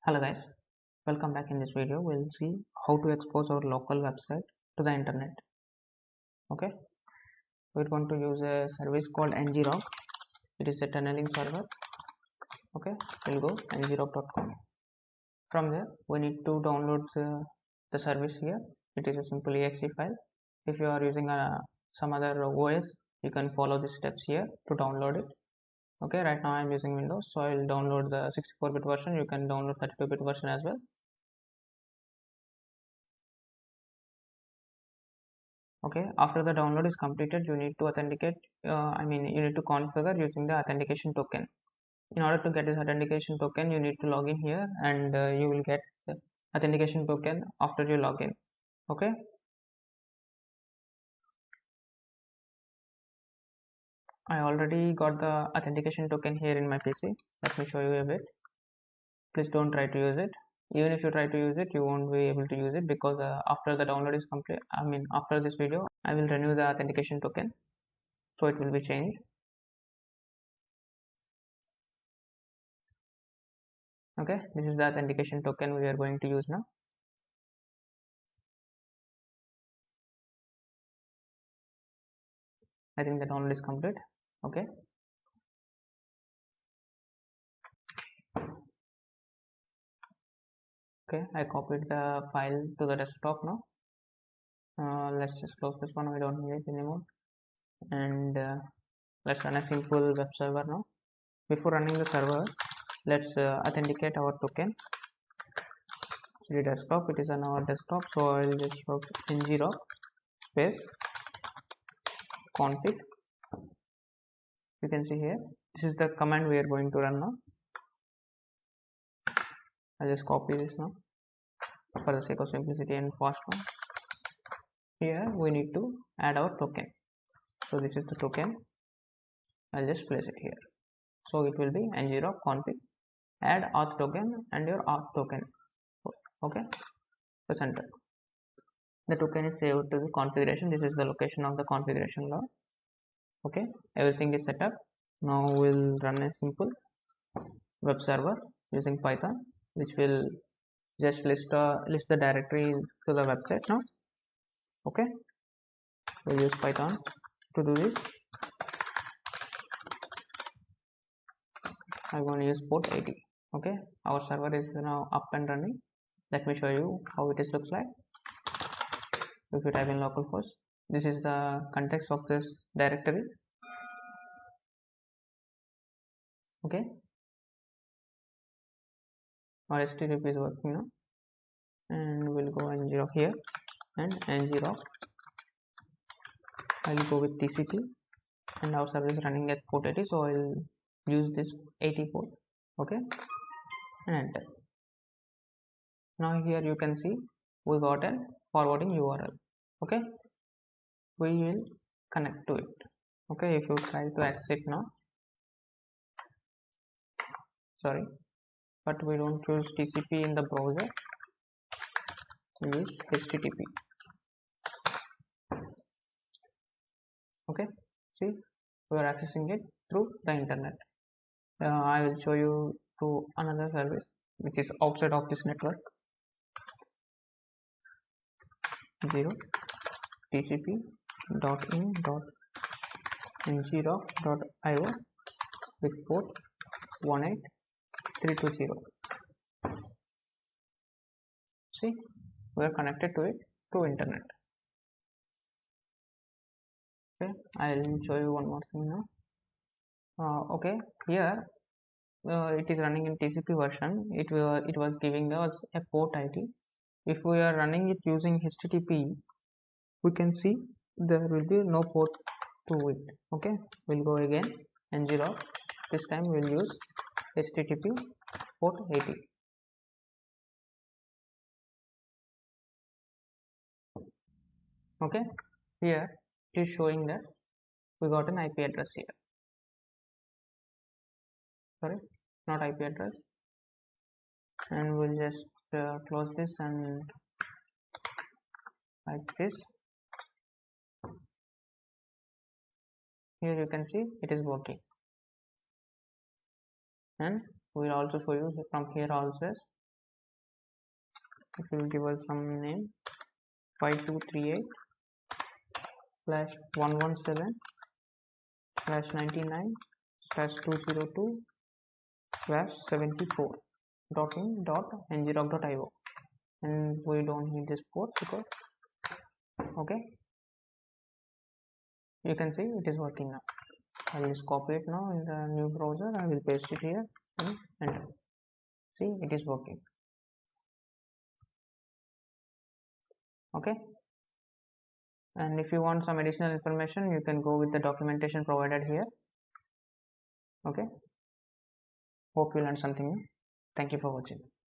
Hello guys, welcome back. In this video we'll see how to expose our local website to the internet. Okay, we're going to use a service called ngrok. It is a tunneling server. Okay, we'll go ngrok.com. From there we need to download the service here. It is a simple exe file. If you are using some other OS, you can follow the steps here to download it. Okay, right now I'm using Windows, so I will download the 64-bit version. You can download 32-bit version as well. Okay, after the download is completed, you need to authenticate. You need to configure using the authentication token. In order to get this authentication token, you need to log in here, and you will get the authentication token after you log in. Okay, I already got the authentication token here in my PC. Let me show you a bit. Please don't try to use it. Even if you try to use it, you won't be able to use it because after the download is complete, after this video, I will renew the authentication token, so it will be changed. Okay, this is the authentication token we are going to use now. I think the download is complete. Okay, I copied the file to the desktop now. Let's just close this one, we don't need it anymore. And let's run a simple web server now. Before running the server, let's authenticate our token. The desktop, it is on our desktop, so I will just write ngrok space config. You can see here, this is the command we are going to run now. I'll just copy this now for the sake of simplicity and fast one. Here we need to add our token, so this is the token. I'll just place it here, so it will be ngrok config add auth token and your auth token. Okay, press enter. The token is saved to the configuration. This is the location of the configuration log. Okay, everything is set up. Now we'll run a simple web server using Python, which will just list the directory to the website now. Okay, we'll use Python to do this. I'm going to use port 80. Okay, our server is now up and running. Let me show you how it looks like. If you type in localhost, this is the context of this directory. Okay, our HTTP is working now, and we'll go ngrok here and ngrok. I'll go with TCP, and our server is running at port 80, so I'll use this 80 port. Okay, and enter. Now here you can see we got a forwarding URL. Okay, we will connect to it. Okay, if you try to access it now, sorry, but we don't use TCP in the browser, we use HTTP. Okay, see, we are accessing it through the internet. I will show you to another service which is outside of this network. 0 tcp.in.ngrok.io with port 18320. See, we are connected to it through internet. Okay, I'll show you one more thing now. Okay, here it is running in TCP version. It was giving us a port ID. If we are running it using HTTP, we can see there will be no port to it. Okay, we'll go again ngrok. This time we'll use HTTP port 80. Okay, here it is showing that we got an IP address here. Sorry, not IP address. And we'll just close this and like this. Here you can see it is working, and we'll also show you from here also it will give us some name 5238/117/202/74.in.ngrok.io, and we don't need this port because okay, you can see it is working now. I'll just copy it now in the new browser. I will paste it here and enter. See, it is working. Okay, and if you want some additional information, you can go with the documentation provided here. Okay, hope you learned something new. Thank you for watching.